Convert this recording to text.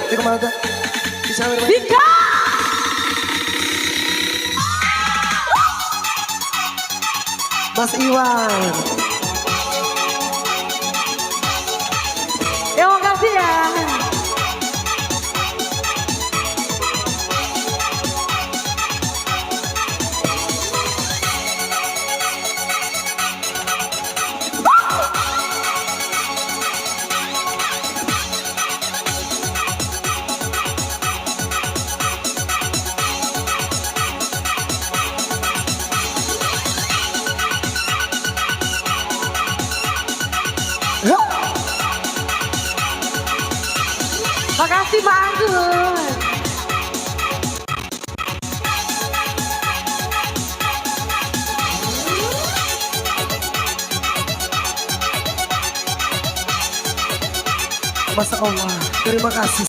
Teka mga bisa naman. Dika! Mas Iwan. Terima kasih ya. Makasih Pak Anggun. Masa Allah. Terima kasih.